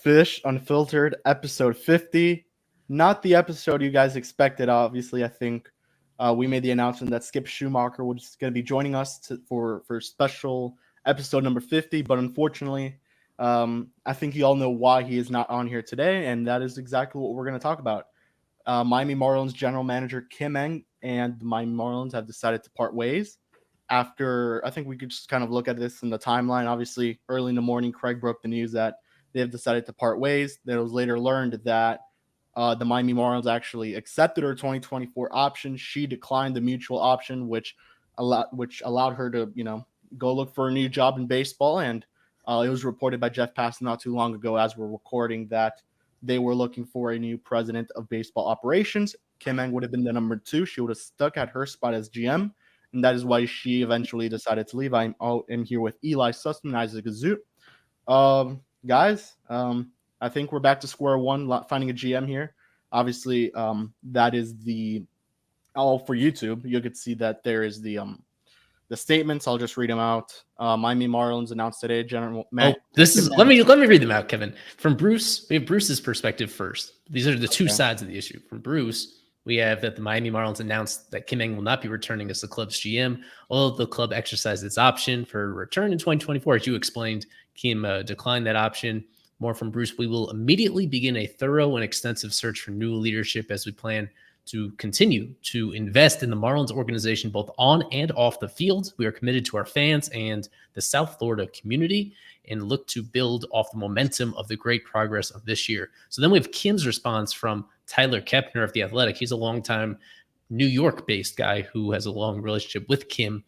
Fish Unfiltered, episode 50. Not the episode you guys expected, obviously. I think we made the announcement that Skip Schumacher was going to be joining us for special episode number 50, but unfortunately, I think you all know why he is not on here today, and that is exactly what we're going to talk about. Miami Marlins general manager Kim Ng and the Miami Marlins have decided to part ways. After, I think we could just kind of look at this in the timeline. Obviously, early in the morning, Craig broke the news that they have decided to part ways. Then it was later learned that the Miami Marlins actually accepted her 2024 option. She declined the mutual option, which allowed her to, go look for a new job in baseball. And it was reported by Jeff Passan not too long ago, as we're recording, that they were looking for a new president of baseball operations. Kim Ng would have been the number 2. She would have stuck at her spot as GM, and that is why she eventually decided to leave. I'm here with Ely Sussman, Isaac Azout. Guys, I think we're back to square one, finding a GM here. Obviously, that is for YouTube. You could see that there is the statements. I'll just read them out. Miami Marlins announced today, let me read them out, Kevin. From Bruce, we have Bruce's perspective first. These are the two sides of the issue. From Bruce, we have that the Miami Marlins announced that Kim Ng will not be returning as the club's GM, although the club exercised its option for return in 2024. As you explained, Kim declined that option. More from Bruce, we will immediately begin a thorough and extensive search for new leadership as we plan to continue to invest in the Marlins organization, both on and off the field. We are committed to our fans and the South Florida community and look to build off the momentum of the great progress of this year. So then we have Kim's response from Tyler Kepner of The Athletic. He's a longtime New York-based guy who has a long relationship with Kim.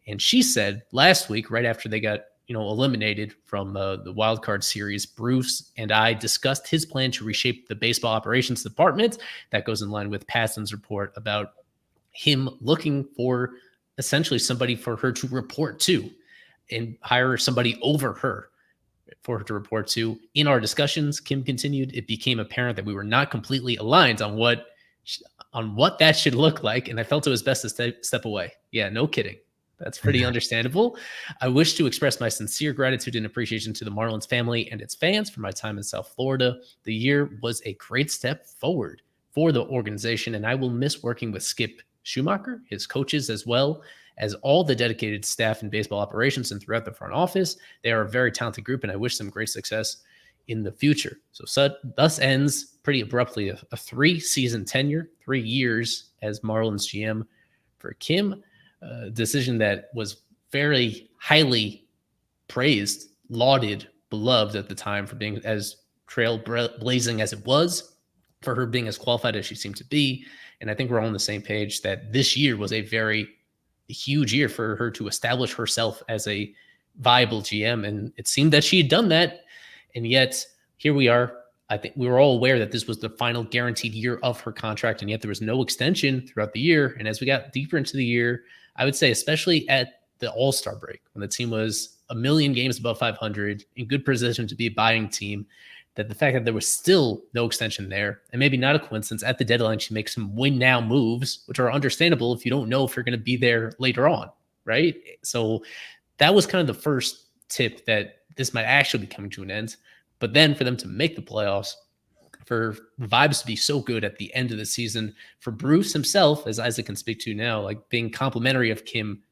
And she said last week, right after they got eliminated from the wild card series, Bruce and I discussed his plan to reshape the baseball operations department. That goes in line with Passan's report about him looking for essentially somebody for her to report to and hire somebody over her for her to report to. In our discussions, Kim continued, it became apparent that we were not completely aligned on what that should look like, and I felt it was best to step away. Yeah, no kidding. That's pretty understandable. I wish to express my sincere gratitude and appreciation to the Marlins family and its fans for my time in South Florida. The year was a great step forward for the organization, and I will miss working with Skip Schumacher, his coaches, as well as all the dedicated staff in baseball operations and throughout the front office. They are a very talented group, and I wish them great success in the future. So thus ends pretty abruptly a 3-season tenure, 3 years as Marlins GM for Kim. Decision that was very highly praised, lauded, beloved at the time for being as trailblazing as it was, for her being as qualified as she seemed to be. And I think we're all on the same page that this year was a very huge year for her to establish herself as a viable GM. And it seemed that she had done that. And yet here we are. I think we were all aware that this was the final guaranteed year of her contract, and yet there was no extension throughout the year. And as we got deeper into the year, I would say, especially at the All-Star break, when the team was a million games above 500, in good position to be a buying team, that the fact that there was still no extension there, and maybe not a coincidence, at the deadline, she makes some win-now moves, which are understandable if you don't know if you're going to be there later on, right? So that was kind of the first tip that this might actually be coming to an end. But then for them to make the playoffs, for vibes to be so good at the end of the season, for Bruce himself, as Isaac can speak to now, like being complimentary of Kim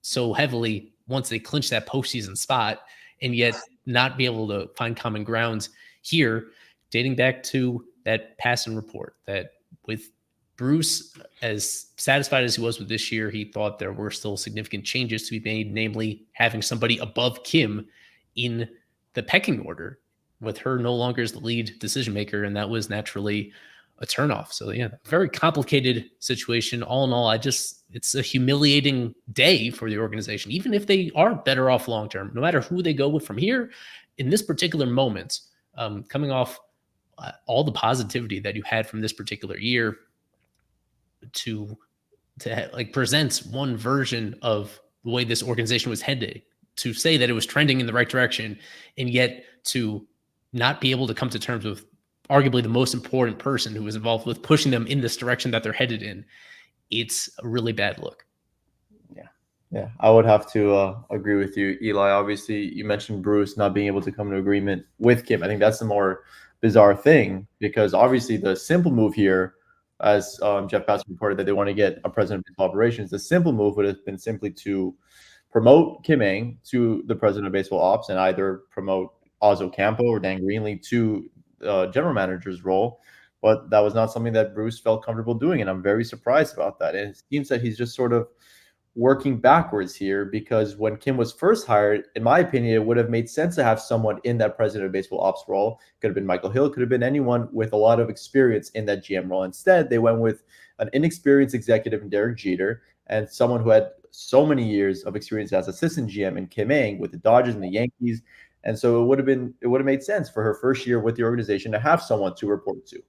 so heavily once they clinch that postseason spot, and yet not be able to find common ground here, dating back to that Passan report, that with Bruce, as satisfied as he was with this year, he thought there were still significant changes to be made, namely having somebody above Kim in the pecking order, with her no longer as the lead decision maker, and that was naturally a turnoff. So yeah, very complicated situation. All in all, it's a humiliating day for the organization, even if they are better off long term. No matter who they go with from here, in this particular moment, coming off all the positivity that you had from this particular year, to like present one version of the way this organization was headed, to say that it was trending in the right direction, and yet to not be able to come to terms with arguably the most important person who was involved with pushing them in this direction that they're headed in. It's a really bad look. Yeah. Yeah, I would have to agree with you, Eli. Obviously, you mentioned Bruce not being able to come to agreement with Kim. I think that's the more bizarre thing because obviously the simple move here, as Jeff Passan reported that they want to get a president of baseball operations, the simple move would have been simply to promote Kim Ng to the president of baseball ops and either promote Ozzo Campo or Dan Greenlee to general manager's role. But that was not something that Bruce felt comfortable doing, and I'm very surprised about that. And it seems that he's just sort of working backwards here because when Kim was first hired, in my opinion, it would have made sense to have someone in that president of baseball ops role. Could have been Michael Hill, could have been anyone with a lot of experience in that GM role. Instead, they went with an inexperienced executive in Derek Jeter and someone who had so many years of experience as assistant GM in Kim Ng with the Dodgers and the Yankees. And so it would have made sense for her first year with the organization to have someone to report to.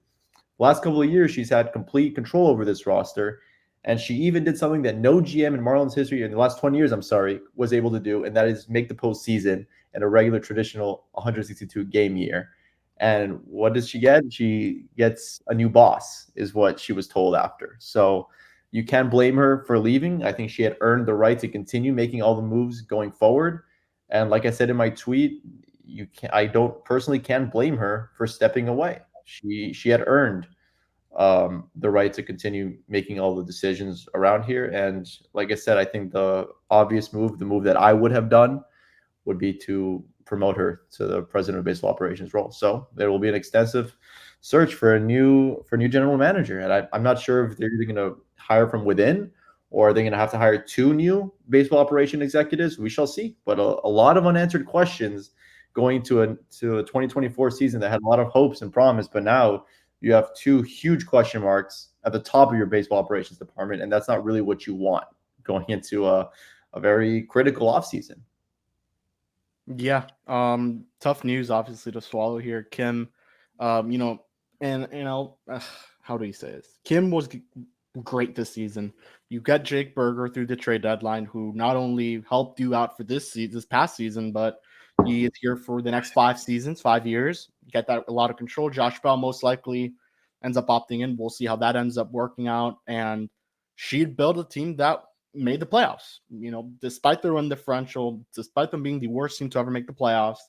Last couple of years, she's had complete control over this roster. And she even did something that no GM in Marlins history in the last 20 years, I'm sorry, was able to do, and that is make the postseason in a regular traditional 162 game year. And what does she get? She gets a new boss, is what she was told after. So you can't blame her for leaving. I think she had earned the right to continue making all the moves going forward. And like I said in my tweet, I don't personally can blame her for stepping away. She had earned the right to continue making all the decisions around here. And like I said, I think the obvious move, the move that I would have done, would be to promote her to the president of baseball operations role. So there will be an extensive search for a new general manager, and I'm not sure if they're either going to hire from within or are they going to have to hire two new baseball operation executives. We shall see. But a lot of unanswered questions going to a 2024 season that had a lot of hopes and promise, but now you have two huge question marks at the top of your baseball operations department, and that's not really what you want going into a very critical offseason. Yeah, tough news obviously to swallow here. Kim, you know, and how do you say this? Kim was great this season. You got Jake Berger through the trade deadline, who not only helped you out for this past season, but he is here for the next 5 seasons, 5 years. You get that a lot of control. Josh Bell most likely ends up opting in. We'll see how that ends up working out. And she'd build a team that made the playoffs. Despite their run differential, despite them being the worst team to ever make the playoffs,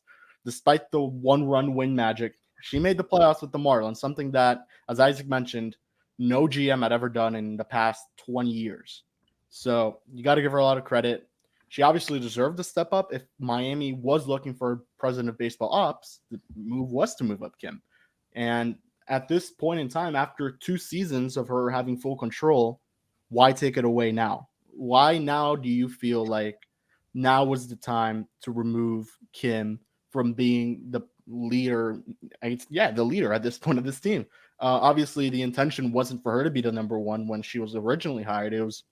despite the one-run win magic, she made the playoffs with the Marlins, something that, as Isaac mentioned, no GM had ever done in the past 20 years. So you got to give her a lot of credit. She obviously deserved to step up. If Miami was looking for president of baseball ops, the move was to move up Kim. And at this point in time, after 2 seasons of her having full control, why take it away now? Why now do you feel like now was the time to remove Kim from being the leader? The leader at this point of this team. Obviously, the intention wasn't for her to be the number one when she was originally hired. It was,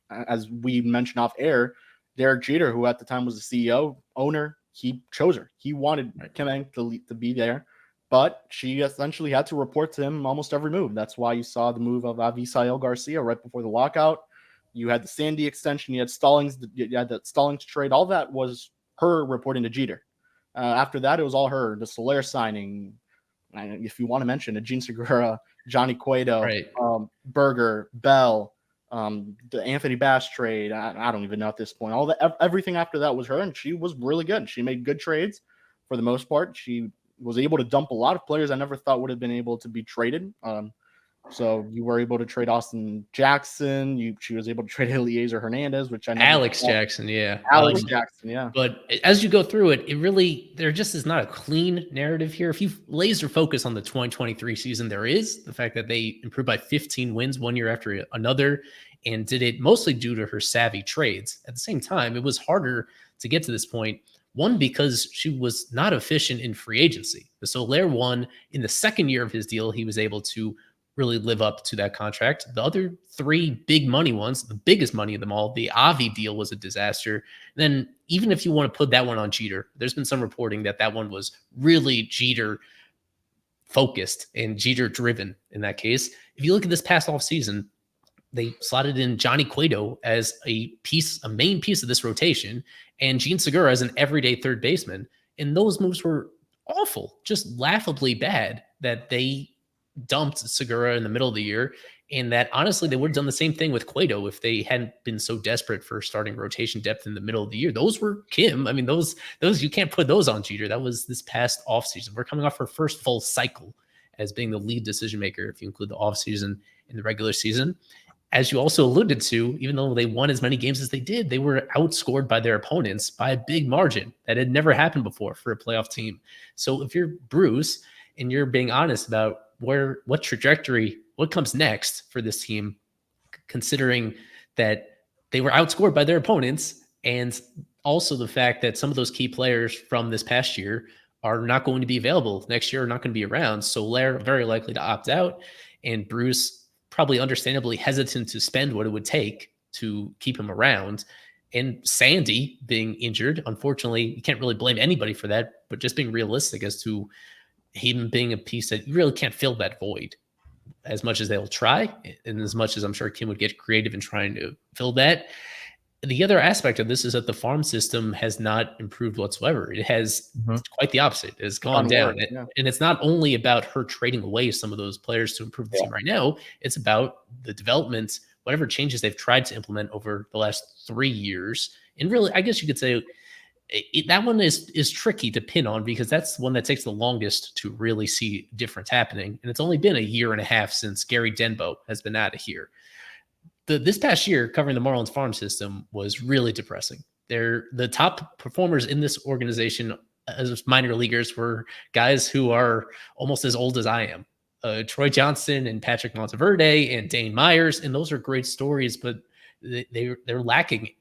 as we mentioned off air, Derek Jeter, who at the time was the CEO, owner, he chose her. He wanted Kim Ng to be there, but she essentially had to report to him almost every move. That's why you saw the move of Avisail Garcia right before the lockout. You had the Sandy extension. You had Stallings. You had that Stallings trade. All that was her reporting to Jeter. After that, it was all her. The Soler signing. If you want to mention it, Gene Segura, Johnny Cueto, Right. Berger, Bell, the Anthony Bass trade. I don't even know at this point. Everything after that was her, and she was really good. She made good trades for the most part. She was able to dump a lot of players I never thought would have been able to be traded. So you were able to trade Austin Jackson. She was able to trade Eliezer Hernandez, which I never Alex Jackson, yeah. Jackson, yeah. But as you go through it, there just is not a clean narrative here. If you laser focus on the 2023 season, there is the fact that they improved by 15 wins one year after another, and did it mostly due to her savvy trades. At the same time, it was harder to get to this point. One, because she was not efficient in free agency. The Soler one, in the second year of his deal, he was able to really live up to that contract. The other three big money ones, the biggest money of them all, the Avi deal was a disaster. And then even if you want to put that one on Jeter, there's been some reporting that one was really Jeter focused and Jeter driven in that case. If you look at this past off season, they slotted in Johnny Cueto as a main piece of this rotation, and Gene Segura as an everyday third baseman. And those moves were awful, just laughably bad, that they dumped Segura in the middle of the year And that honestly, they would have done the same thing with Cueto if they hadn't been so desperate for starting rotation depth in the middle of the year. Those were Kim. I mean, those you can't put those on Jeter. That was this past offseason. We're coming off our first full cycle as being the lead decision maker if you include the offseason and the regular season. As you also alluded to, even though they won as many games as they did, they were outscored by their opponents by a big margin that had never happened before for a playoff team. So if you're Bruce and you're being honest about what trajectory, what comes next for this team, considering that they were outscored by their opponents, and also the fact that some of those key players from this past year are not going to be available next year, are not going to be around. So they're very likely to opt out, and Bruce probably understandably hesitant to spend what it would take to keep him around. And Sandy being injured, unfortunately, you can't really blame anybody for that, but just being realistic as to him being a piece that you really can't fill that void as much as they'll try, and as much as I'm sure Kim would get creative in trying to fill that. The other aspect of this is that the farm system has not improved whatsoever. It has quite the opposite. It has gone down. And it's not only about her trading away some of those players to improve the team right now. It's about the development, whatever changes they've tried to implement over the last 3 years. And really, I guess you could say that one is tricky to pin on, because that's the one that takes the longest to really see difference happening. And it's only been a year and a half since Gary Denbo has been out of here. This past year, covering the Marlins farm system was really depressing. The top performers in this organization as minor leaguers were guys who are almost as old as I am. Troy Johnson and Patrick Monteverde and Dane Myers. And those are great stories, but they're lacking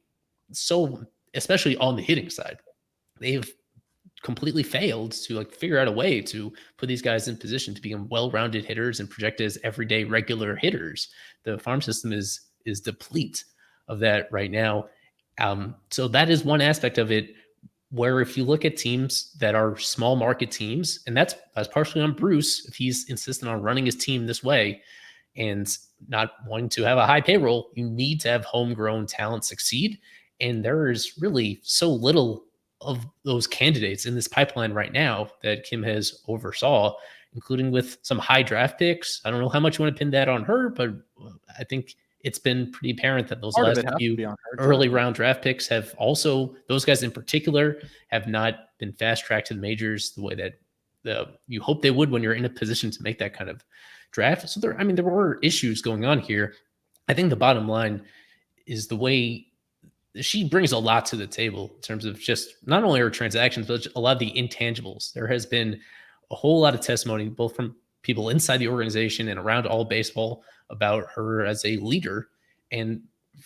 so, especially on the hitting side. They've completely failed to figure out a way to put these guys in position to become well-rounded hitters and projected as everyday regular hitters. The farm system is deplete of that right now. So that is one aspect of it, where if you look at teams that are small market teams, and that's partially on Bruce, if he's insistent on running his team this way and not wanting to have a high payroll, you need to have homegrown talent succeed. And there is really so little of those candidates in this pipeline right now that Kim has oversaw, including with some high draft picks. I don't know how much you want to pin that on her, but I think it's been pretty apparent that those last few early round draft picks have also, those guys in particular, have not been fast tracked to the majors the way that you hope they would when you're in a position to make that kind of draft. So there were issues going on here. I think the bottom line is the way she brings a lot to the table in terms of just not only her transactions, but a lot of the intangibles. There has been a whole lot of testimony, both from people inside the organization and around all baseball, about her as a leader. And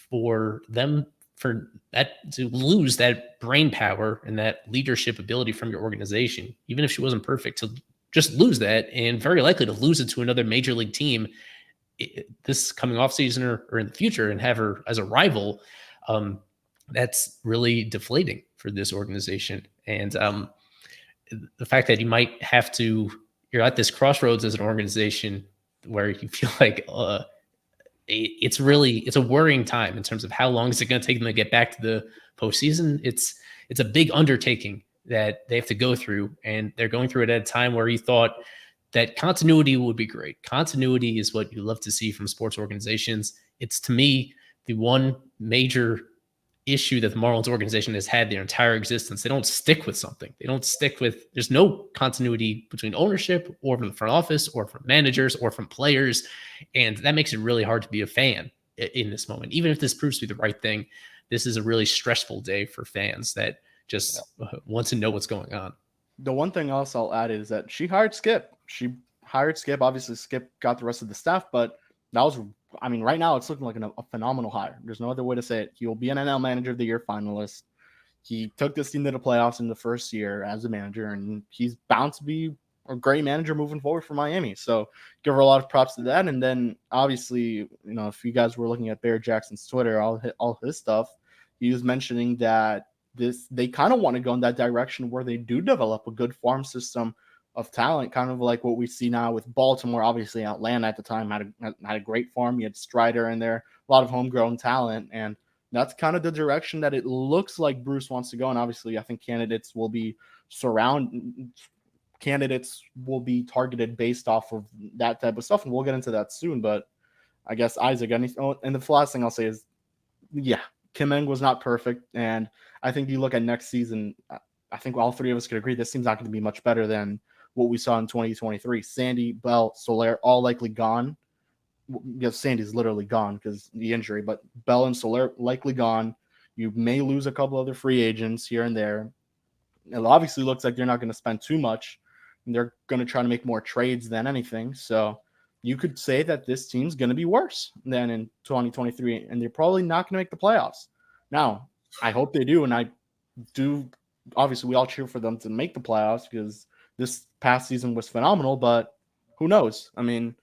for that to lose that brain power and that leadership ability from your organization, even if she wasn't perfect, to just lose that, and very likely to lose it to another major league team this coming off season or in the future, and have her as a rival, that's really deflating for this organization. And the fact that you might have to, you're at this crossroads as an organization where you feel like it's a worrying time in terms of how long is it going to take them to get back to the postseason. It's a big undertaking that they have to go through, and they're going through it at a time where you thought that continuity would be great. Continuity is what you love to see from sports organizations. It's, to me, the one major issue that the Marlins organization has had their entire existence. They don't stick with something. There's no continuity between ownership or from the front office or from managers or from players. And that makes it really hard to be a fan in this moment. Even if this proves to be the right thing, this is a really stressful day for fans that just want to know what's going on. The one thing else I'll add is that she hired Skip. Obviously Skip got the rest of the staff, but that was, right now it's looking like a phenomenal hire. There's no other way to say it. He will be an NL Manager of the Year finalist. He took this team to the playoffs in the first year as a manager, and he's bound to be a great manager moving forward for Miami. So give her a lot of props to that. And then obviously, if you guys were looking at Bear Jackson's Twitter, all his stuff, he was mentioning that they kind of want to go in that direction where they do develop a good farm system of talent, kind of like what we see now with Baltimore. Obviously, Atlanta at the time had a great farm. You had Strider in there, a lot of homegrown talent, and that's kind of the direction that it looks like Bruce wants to go. And obviously, I think candidates will be targeted based off of that type of stuff, and we'll get into that soon. But I guess Isaac, anything? And the last thing I'll say is, yeah, Kim Eng was not perfect, and I think you look at next season. I think all three of us could agree this team's not going to be much better than what we saw in 2023. Sandy, Bell, Soler, all likely gone. Yes, Sandy's literally gone because the injury, but Bell and Soler likely gone. You may lose a couple other free agents here and there. It obviously looks like they're not going to spend too much. They're going to try to make more trades than anything. So you could say that this team's going to be worse than in 2023, and they're probably not going to make the playoffs. Now, I hope they do, and I do. Obviously, we all cheer for them to make the playoffs because this past season was phenomenal, but who knows? I mean,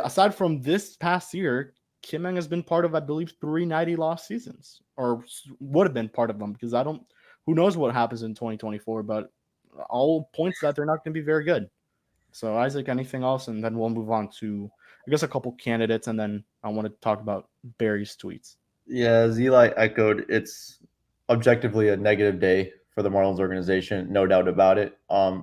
aside from this past year, Kim Eng has been part of, I believe, 390 lost seasons, or would have been part of them, because who knows what happens in 2024, but all points that they're not going to be very good. So, Isaac, anything else? And then we'll move on to, I guess, a couple candidates, and then I want to talk about Barry's tweets. Yeah, as Eli echoed, it's objectively a negative day for the Marlins organization, no doubt about it.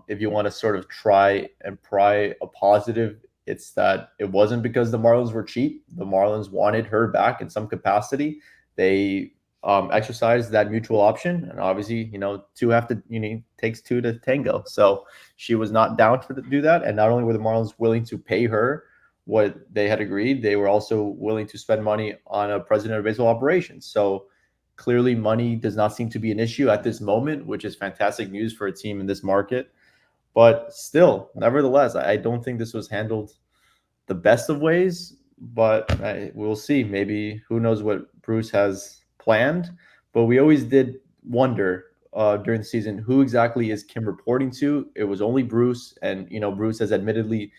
If you want to sort of try and pry a positive, it's that it wasn't because the Marlins were cheap. The Marlins wanted her back in some capacity. They exercised that mutual option, and obviously, takes two to tango. So she was not down to do that, and not only were the Marlins willing to pay her what they had agreed, they were also willing to spend money on a president of baseball operations. So clearly, money does not seem to be an issue at this moment, which is fantastic news for a team in this market. But still, nevertheless, I don't think this was handled the best of ways, but we'll see. Maybe who knows what Bruce has planned. But we always did wonder during the season, who exactly is Kim reporting to? It was only Bruce, and Bruce has admittedly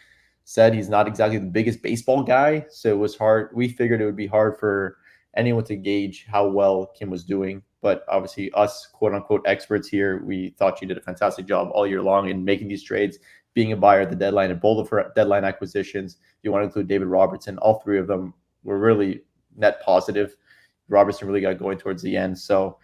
said he's not exactly the biggest baseball guy, so it was hard. We figured it would be hard for anyone to gauge how well Kim was doing. But obviously, us quote unquote experts here, we thought she did a fantastic job all year long in making these trades, being a buyer at the deadline, and both of her deadline acquisitions. You want to include David Robertson, all three of them were really net positive. Robertson really got going towards the end. So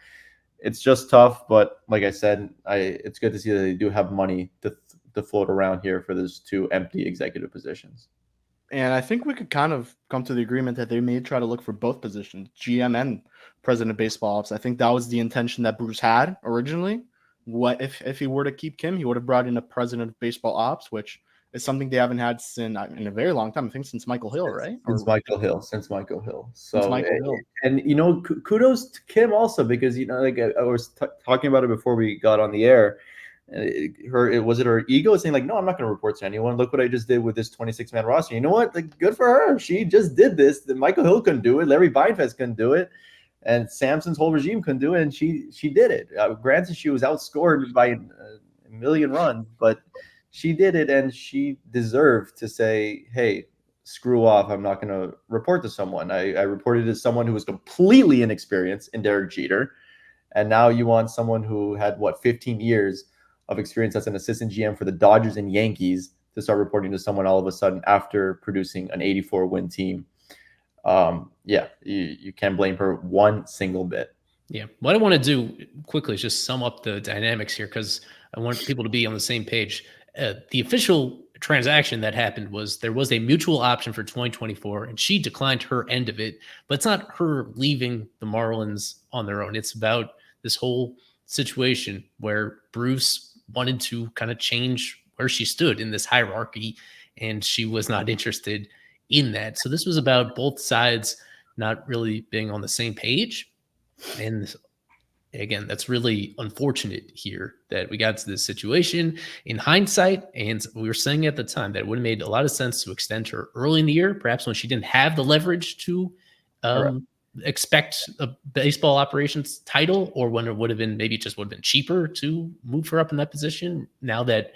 it's just tough. But like I said, it's good to see that they do have money to float around here for those two empty executive positions. And I think we could kind of come to the agreement that they may try to look for both positions, GM and president of baseball ops. I think that was the intention that Bruce had originally. What if he were to keep Kim, he would have brought in a president of baseball ops, which is something they haven't had in a very long time. I think since Michael Hill, right? Since Michael Hill. So, since Michael Hill. And kudos to Kim also, because like I was talking about it before we got on the air. Was it her ego saying like, no, I'm not going to report to anyone. Look what I just did with this 26-man roster. You know what? Like, good for her. She just did this. Michael Hill couldn't do it. Larry Beinfest couldn't do it. And Samson's whole regime couldn't do it. And she did it. Granted, she was outscored by a million runs, but she did it. And she deserved to say, hey, screw off. I'm not going to report to someone. I reported to someone who was completely inexperienced in Derek Jeter. And now you want someone who had, 15 years of experience as an assistant GM for the Dodgers and Yankees to start reporting to someone all of a sudden after producing an 84-win team. You can't blame her one single bit. Yeah. What I want to do quickly is just sum up the dynamics here, because I want people to be on the same page. The official transaction that happened was there was a mutual option for 2024, and she declined her end of it, but it's not her leaving the Marlins on their own. It's about this whole situation where Bruce wanted to kind of change where she stood in this hierarchy, and she was not interested in that. So this was about both sides not really being on the same page. And again, that's really unfortunate here that we got to this situation in hindsight. And we were saying at the time that it would have made a lot of sense to extend her early in the year, perhaps when she didn't have the leverage to expect a baseball operations title, or when it would have been, maybe it just would have been cheaper to move her up in that position. Now that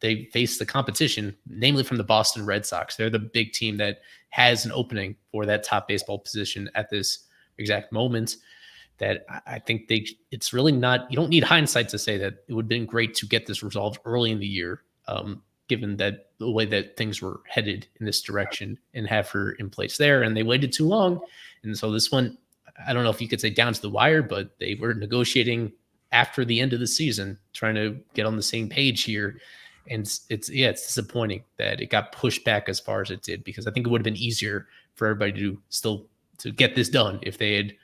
they face the competition, namely from the Boston Red Sox, they're the big team that has an opening for that top baseball position at this exact moment. That I think it's really not, you don't need hindsight to say that it would have been great to get this resolved early in the year, given that the way that things were headed in this direction, and have her in place there. And they waited too long. And so this one, I don't know if you could say down to the wire, but they were negotiating after the end of the season, trying to get on the same page here. And it's disappointing that it got pushed back as far as it did, because I think it would have been easier for everybody to get this done if they had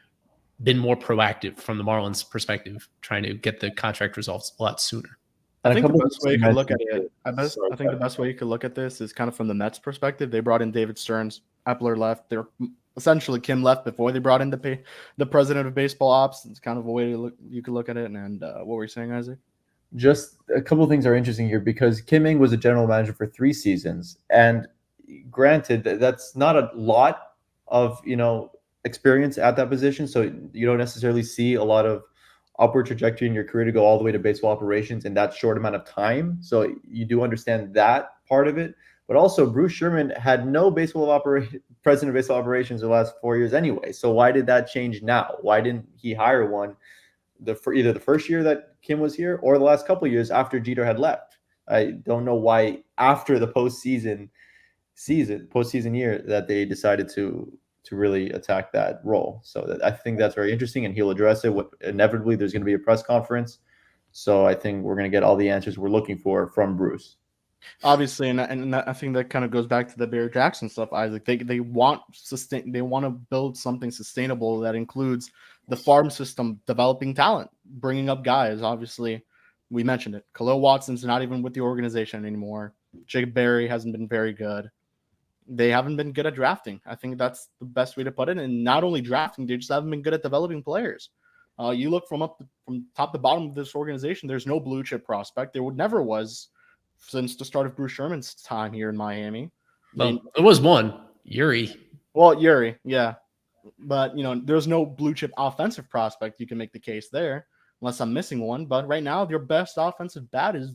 been more proactive from the Marlins perspective, trying to get the contract results a lot sooner. I think the best way you could look at it, I Sorry, think the best way you could look at this is kind of from the Mets perspective. They brought in David Stearns, Epler left. They're essentially Kim left before they brought in the president of baseball ops. It's kind of a way to look. You could look at it. And what were you saying, Isaac? Just a couple of things are interesting here because Kim Ng was a general manager for 3 seasons, and granted, that's not a lot of experience at that position, so you don't necessarily see a lot of upward trajectory in your career to go all the way to baseball operations in that short amount of time. So you do understand that part of it, but also Bruce Sherman had no president of baseball operations the last 4 years anyway. So why did that change now? Why didn't he hire one either the first year that Kim was here or the last couple of years after Jeter had left? I don't know why after the postseason year that they decided to really attack that role. So I think that's very interesting, and he'll address it. Inevitably, there's going to be a press conference. So I think we're going to get all the answers we're looking for from Bruce. Obviously, and I think that kind of goes back to the Barry Jackson stuff, Isaac. They want to build something sustainable that includes the farm system, developing talent, bringing up guys. Obviously, we mentioned it. Khalil Watson's not even with the organization anymore. Jacob Berry hasn't been very good. They haven't been good at drafting. I think that's the best way to put it. And not only drafting, they just haven't been good at developing players. You look from top to bottom of this organization, there's no blue chip prospect. There never was since the start of Bruce Sherman's time here in Miami. Well, it was one, Yuri. Well, Yuri, yeah. But, there's no blue chip offensive prospect. You can make the case there, unless I'm missing one. But right now, your best offensive bat is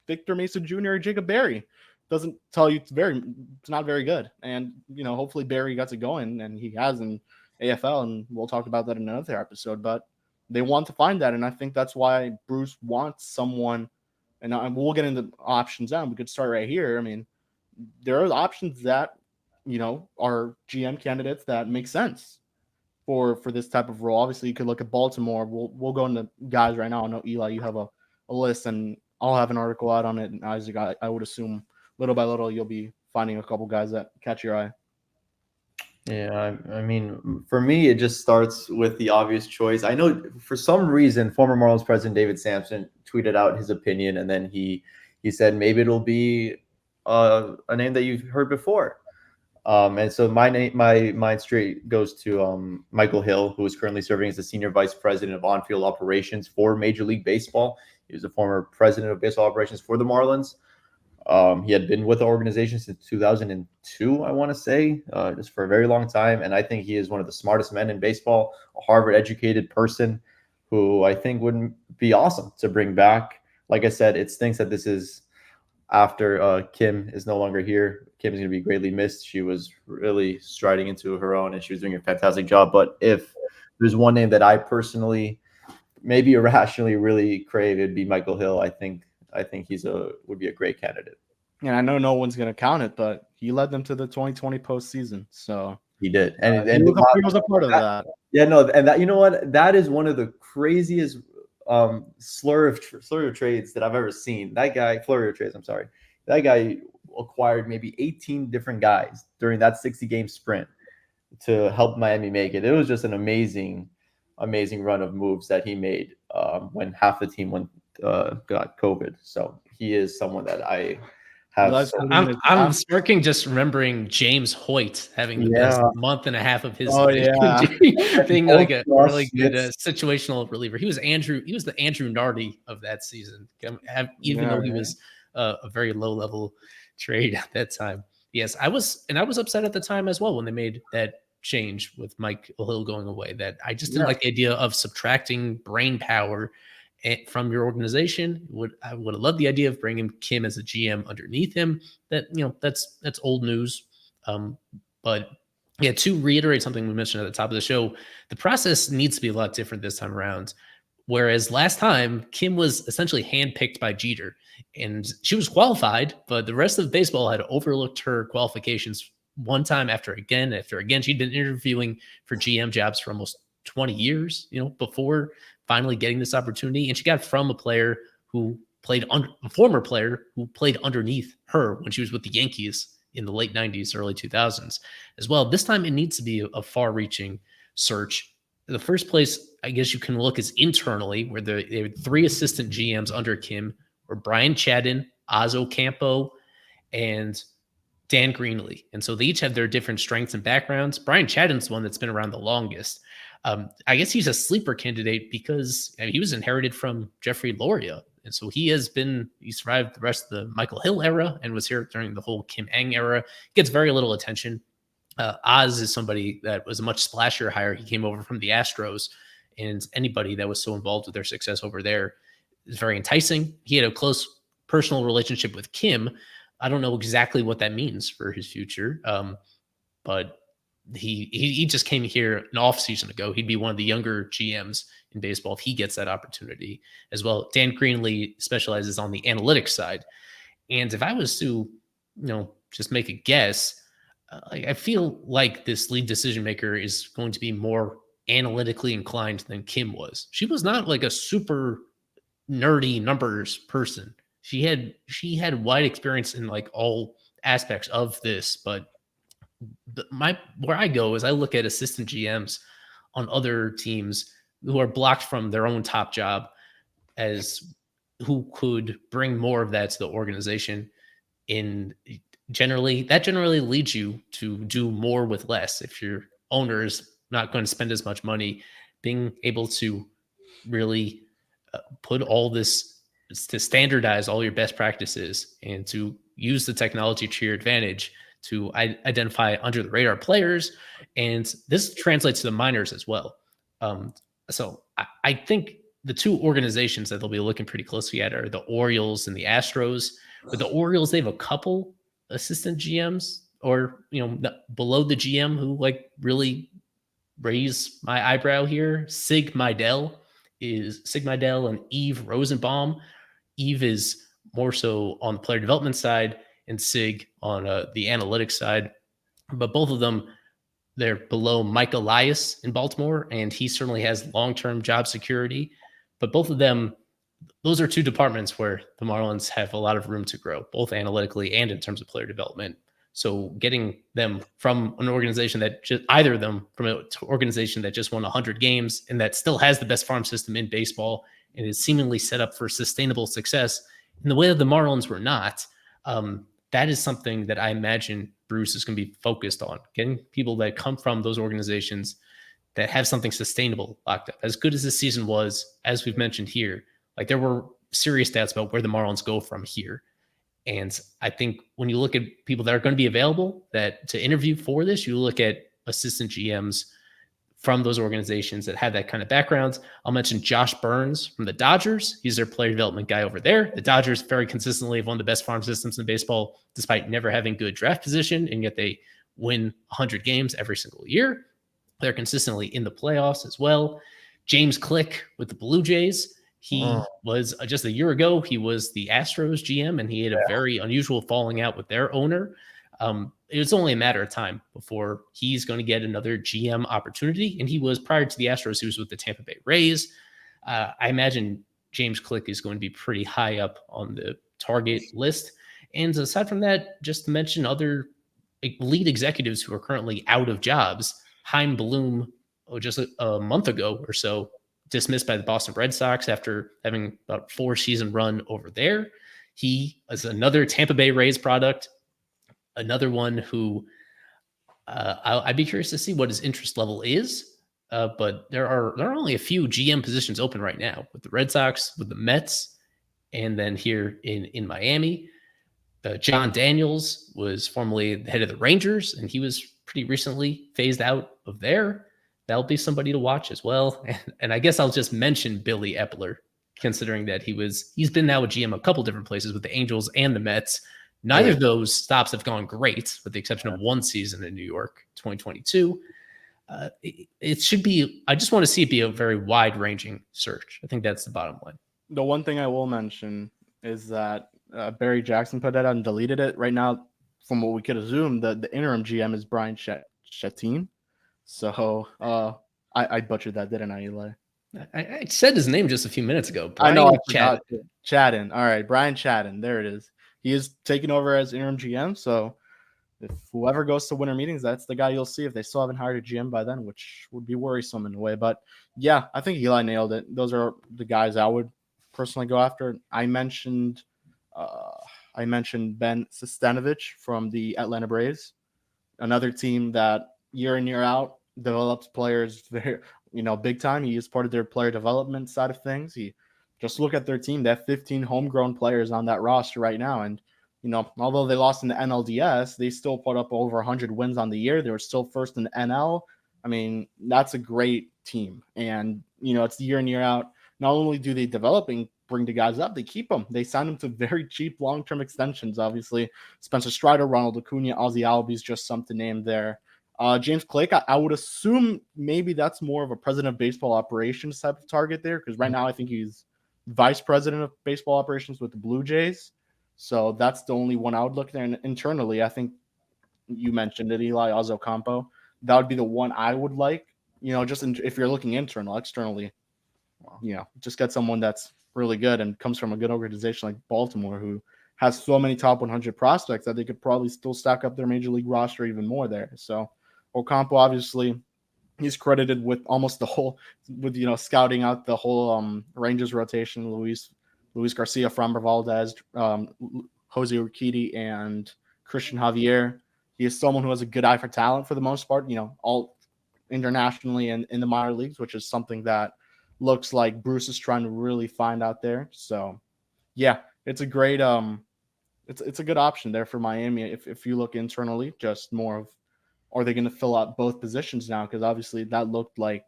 Victor Mesa Jr. or Jacob Berry. Doesn't tell you it's not very good. And, hopefully Barry got it going, and he has in AFL, and we'll talk about that in another episode. But they want to find that, and I think that's why Bruce wants someone, and we'll get into options now. We could start right here. I mean, there are options that, are GM candidates that make sense for this type of role. Obviously, you could look at Baltimore. We'll go into guys right now. I know, Eli, you have a list, and I'll have an article out on it. And Isaac, I would assume little by little, you'll be finding a couple guys that catch your eye. Yeah, I mean, for me, it just starts with the obvious choice. I know for some reason, former Marlins president David Sampson tweeted out his opinion, and then he said maybe it'll be a name that you've heard before. And so my mind straight goes to Michael Hill, who is currently serving as the senior vice president of on-field operations for Major League Baseball. He was the former president of baseball operations for the Marlins. He had been with the organization since 2002, I want to say, just for a very long time. And I think he is one of the smartest men in baseball, a Harvard-educated person who I think would be awesome to bring back. Like I said, it stinks that this is after Kim is no longer here. Kim is going to be greatly missed. She was really striding into her own, and she was doing a fantastic job. But if there's one name that I personally, maybe irrationally, really crave, it'd be Michael Hill. I think would be a great candidate. And I know no one's going to count it, but he led them to the 2020 postseason. So he did, and he was a part of that. Yeah, no, and that, you know what, that is one of the craziest slur of trades that I've ever seen. That guy, flurry of trades. I'm sorry, that guy acquired maybe 18 different guys during that 60-game sprint to help Miami make it. It was just an amazing run of moves that he made when half the team got COVID. So he is someone that I have. I'm smirking just remembering James Hoyt having the best month and a half of his being like a really good situational reliever. He was the Andrew Nardi of that season, even though he was a very low level trade at that time. Yes, I was upset at the time as well when they made that change with Mike Hill going away. That I just didn't like the idea of subtracting brain power from your organization. I would have loved the idea of bringing Kim as a GM underneath him. That's old news. But yeah, to reiterate something we mentioned at the top of the show, the process needs to be a lot different this time around. Whereas last time, Kim was essentially handpicked by Jeter, and she was qualified, but the rest of baseball had overlooked her qualifications one time after again. She'd been interviewing for GM jobs for almost 20 years, before finally getting this opportunity. And she got from a former player who played underneath her when she was with the Yankees in the late 90s, early 2000s as well. This time it needs to be a far-reaching search. The first place I guess you can look is internally, where there were 3 assistant GMs under Kim, were Brian Chadden, Azo Campo, and Dan Greenlee. And so they each have their different strengths and backgrounds. Brian Chadden's the one that's been around the longest. I guess he's a sleeper candidate because he was inherited from Jeffrey Loria. And so he survived the rest of the Michael Hill era and was here during the whole Kim Eng era. Gets very little attention. Oz is somebody that was a much splashier hire. He came over from the Astros, and anybody that was so involved with their success over there is very enticing. He had a close personal relationship with Kim. I don't know exactly what that means for his future, but he just came here an off season ago. He'd be one of the younger GMs in baseball if he gets that opportunity as well. Dan Greenlee specializes on the analytics side, and if I was to, just make a guess, I feel like this lead decision maker is going to be more analytically inclined than Kim was. She was not like a super nerdy numbers person. She had wide experience in like all aspects of this, but where I go is I look at assistant GMs on other teams who are blocked from their own top job as who could bring more of that to the organization. Generally leads you to do more with less. If your owner is not going to spend as much money, being able to really put all this to standardize all your best practices and to use the technology to your advantage to identify under the radar players. And this translates to the minors as well. So I think the 2 organizations that they'll be looking pretty closely at are the Orioles and the Astros. With the Orioles, they have a couple assistant GMs or, below the GM who like really raise my eyebrow here. Sig Mejdal and Eve Rosenbaum. Eve is more so on the player development side and Sig on the analytics side. But both of them, they're below Mike Elias in Baltimore, and he certainly has long-term job security. But both of them, those are 2 departments where the Marlins have a lot of room to grow, both analytically and in terms of player development. So getting them from an organization that either of them from an organization that just won 100 games and that still has the best farm system in baseball and is seemingly set up for sustainable success in the way that the Marlins were not, that is something that I imagine Bruce is going to be focused on, getting people that come from those organizations that have something sustainable locked up. As good as this season was, as we've mentioned here, like there were serious stats about where the Marlins go from here. And I think when you look at people that are going to be available that to interview for this, you look at assistant GMs from those organizations that have that kind of background. I'll mention Josh Burns from the Dodgers. He's their player development guy over there. The Dodgers very consistently have one of the best farm systems in baseball, despite never having good draft position, and yet they win 100 games every single year. They're consistently in the playoffs as well. James Click with the Blue Jays. He was just a year ago, he was the Astros GM, and he had a very unusual falling out with their owner. It was only a matter of time before he's going to get another GM opportunity. And he was, prior to the Astros, he was with the Tampa Bay Rays. I imagine James Click is going to be pretty high up on the target list. And aside from that, just to mention other lead executives who are currently out of jobs. Chaim Bloom, just a month ago or so, dismissed by the Boston Red Sox after having about 4-season run over there. He is another Tampa Bay Rays product, another one who I'd be curious to see what his interest level is. But there are only a few GM positions open right now with the Red Sox, with the Mets, and then here in Miami. John Daniels was formerly the head of the Rangers, and he was pretty recently phased out of there. That'll be somebody to watch as well. And I guess I'll just mention Billy Epler, considering that he's been now a GM a couple different places with the Angels and the Mets. Neither of those stops have gone great, with the exception of one season in New York, 2022. It should be, I just want to see it be a very wide-ranging search. I think that's the bottom line. The one thing I will mention is that Barry Jackson put that out and deleted it. Right now, from what we could assume, the interim GM is Brian Chattin. So I butchered that, didn't I, Eli? I said his name just a few minutes ago. Brian, I know. Chattin. All right, Brian Chattin. There it is. He is taking over as interim GM. So if whoever goes to winter meetings, that's the guy you'll see if they still haven't hired a GM by then, which would be worrisome in a way. But yeah, I think Eli nailed it. Those are the guys I would personally go after. I mentioned Ben Sestanovich from the Atlanta Braves, another team that year in year out develops players very, big time. He is part of their player development side of things. He just look at their team. They have 15 homegrown players on that roster right now, and although they lost in the NLDS, they still put up over 100 wins on the year. They were still first in the NL. I mean, that's a great team, and it's year in year out. Not only do they develop and bring the guys up, they keep them. They sign them to very cheap long-term extensions. Obviously, Spencer Strider, Ronald Acuna, Ozzy Albies, just something named there. James Clake, I would assume maybe that's more of a president of baseball operations type of target there, because right now I think he's vice president of baseball operations with the Blue Jays. So that's the only one I would look there. And internally, I think you mentioned it, Eli Ozocampo. That would be the one I would like. If you're looking externally, just get someone that's really good and comes from a good organization like Baltimore, who has so many top 100 prospects that they could probably still stack up their major league roster even more there. So Ocampo, obviously, he's credited with almost the whole, scouting out the whole Rangers rotation. Luis Garcia, Framber Valdez, Jose Urquidy, and Christian Javier. He is someone who has a good eye for talent for the most part, all internationally and in the minor leagues, which is something that looks like Bruce is trying to really find out there. So yeah, it's a great it's a good option there for Miami. If you look internally, just more of, are they going to fill out both positions now? Because obviously that looked like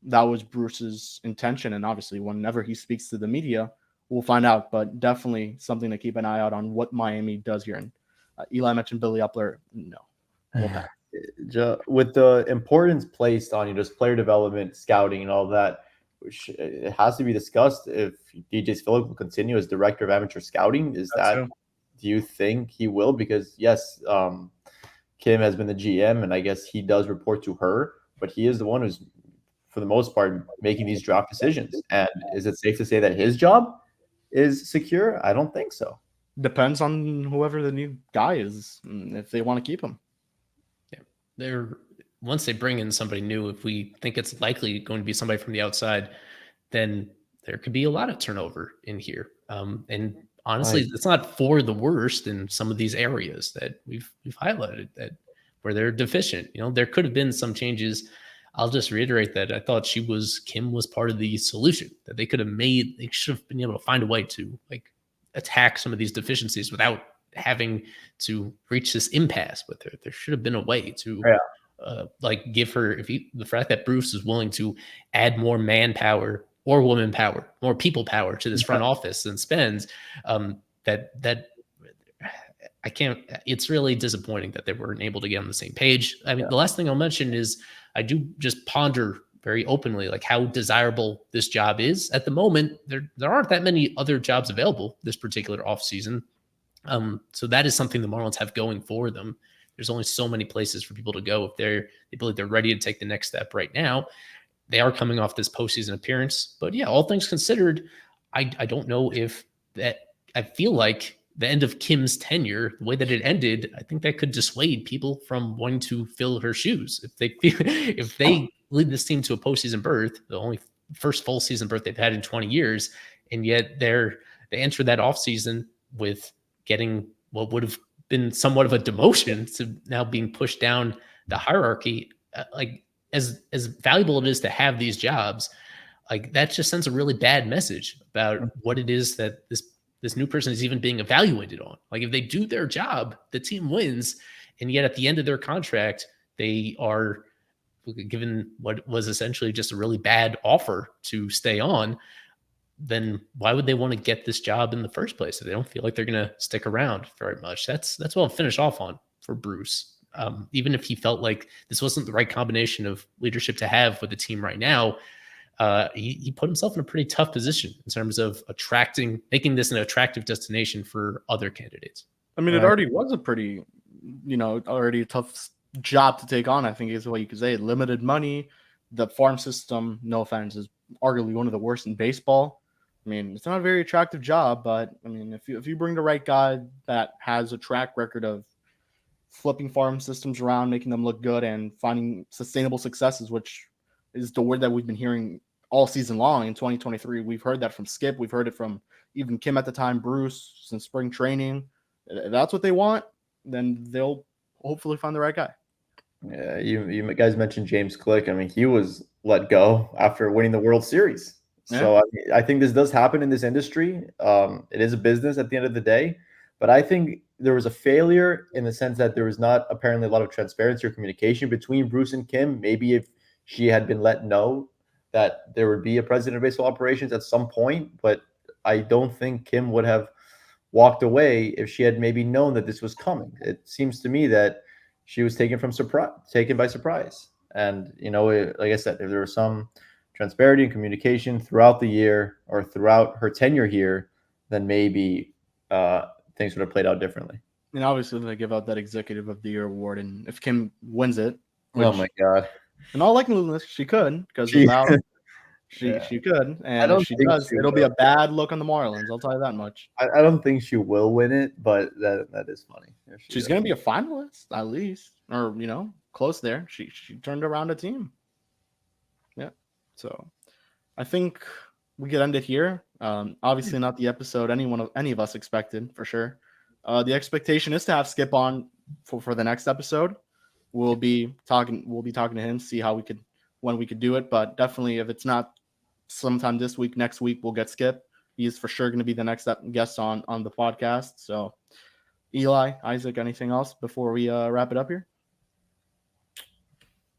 that was Bruce's intention. And obviously whenever he speaks to the media, we'll find out. But definitely something to keep an eye out on what Miami does here. And Eli mentioned Billy Upler. No. With the importance placed on just player development, scouting, and all that, which it has to be discussed if DJ Phillip will continue as director of amateur scouting. Do you think he will? Because yes, Kim has been the GM, and I guess he does report to her, but he is the one who's, for the most part, making these draft decisions. And is it safe to say that his job is secure? I don't think so. Depends on whoever the new guy is, if they want to keep him. Yeah, once they bring in somebody new, if we think it's likely going to be somebody from the outside, then there could be a lot of turnover in here. And honestly, it's not for the worst in some of these areas that we've highlighted that where they're deficient. There could have been some changes. I'll just reiterate that I thought Kim was part of the solution, that they could have made. They should have been able to find a way to attack some of these deficiencies without having to reach this impasse with her. There should have been a way to give her, the fact that Bruce is willing to add more manpower or woman power, more people power to this front office than spends, that I can't, it's really disappointing that they weren't able to get on the same page. I mean, the last thing I'll mention is I do just ponder very openly, how desirable this job is at the moment. There aren't that many other jobs available this particular offseason. So that is something the Marlins have going for them. There's only so many places for people to go if they believe they're ready to take the next step right now. They are coming off this postseason appearance, but yeah, all things considered, I don't know if that, I feel like the end of Kim's tenure, the way that it ended, I think that could dissuade people from wanting to fill her shoes. If they lead this team to a postseason berth, the only first full season berth they've had in 20 years, and yet they enter that offseason with getting what would have been somewhat of a demotion to now being pushed down the hierarchy. As valuable it is to have these jobs, that just sends a really bad message about what it is that this new person is even being evaluated on. If they do their job, the team wins, and yet at the end of their contract, they are given what was essentially just a really bad offer to stay on. Then why would they want to get this job in the first place if they don't feel like they're going to stick around very much? That's what I'll finish off on for Bruce. Even if he felt like this wasn't the right combination of leadership to have with the team right now, he put himself in a pretty tough position in terms of making this an attractive destination for other candidates. I mean, it already was a pretty, already a tough job to take on, I think is what you could say. Limited money, the farm system, no offense, is arguably one of the worst in baseball. I mean, it's not a very attractive job, but I mean, if you bring the right guy that has a track record of flipping farm systems around, making them look good, and finding sustainable successes, which is the word that we've been hearing all season long in 2023. We've heard that from Skip. We've heard it from even Kim at the time, Bruce, since spring training. If that's what they want, then they'll hopefully find the right guy. Yeah, you guys mentioned James Click. I mean, he was let go after winning the World Series. So I think this does happen in this industry. It is a business at the end of the day, but I think there was a failure in the sense that there was not apparently a lot of transparency or communication between Bruce and Kim. Maybe if she had been let know that there would be a president of baseball operations at some point, but I don't think Kim would have walked away if she had maybe known that this was coming. It seems to me that she was taken by surprise. And like I said, if there was some transparency and communication throughout the year or throughout her tenure here, then maybe things would have played out differently. And obviously, they give out that Executive of the Year award, and if Kim wins it, Oh my God! In all likeliness, she could, because without she could, and if she does, it'll be a bad look on the Marlins. I'll tell you that much. I don't think she will win it, but that is funny. She's going to be a finalist at least, or close there. She turned around a team. Yeah, so I think we could end it here. Obviously, not the episode any of us expected for sure. The expectation is to have Skip on for the next episode. We'll be talking to him, see when we could do it. But definitely, if it's not sometime this week, next week, we'll get Skip. He is for sure going to be the next guest on the podcast. So, Eli, Isaac, anything else before we wrap it up here?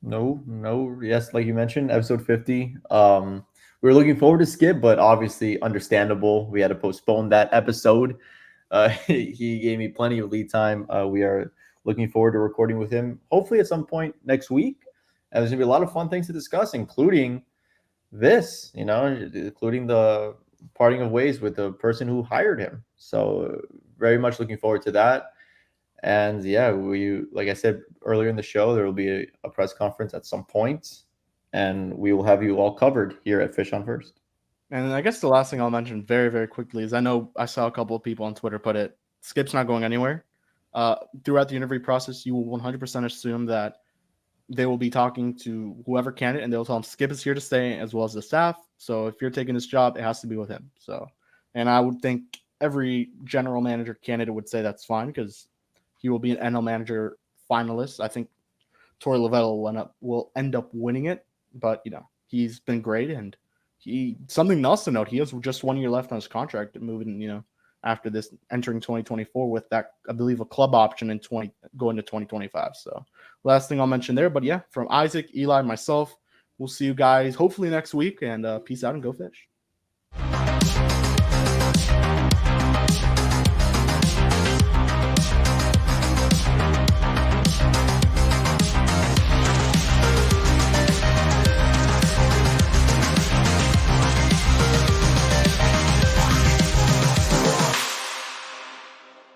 No. Yes, like you mentioned, episode 50. We were looking forward to Skip, but obviously understandable. We had to postpone that episode. He gave me plenty of lead time. We are looking forward to recording with him, hopefully at some point next week. And there's going to be a lot of fun things to discuss, including this, including the parting of ways with the person who hired him. So very much looking forward to that. And yeah, like I said earlier in the show, there will be a press conference at some point, and we will have you all covered here at Fish on First. And I guess the last thing I'll mention very, very quickly is I saw a couple of people on Twitter put it, Skip's not going anywhere. Throughout the interview process, you will 100% assume that they will be talking to whoever candidate, and they'll tell him Skip is here to stay, as well as the staff. So if you're taking this job, it has to be with him. So, and I would think every general manager candidate would say that's fine because he will be an NL manager finalist. I think Torey Lovett will end up winning it, but he's been great, and something else to note, he has just 1 year left on his contract, moving after this, entering 2024 with that, I believe, a club option going to 2025. So last thing I'll mention there, but yeah, from Isaac, Eli, myself, we'll see you guys hopefully next week, and peace out and go Fish.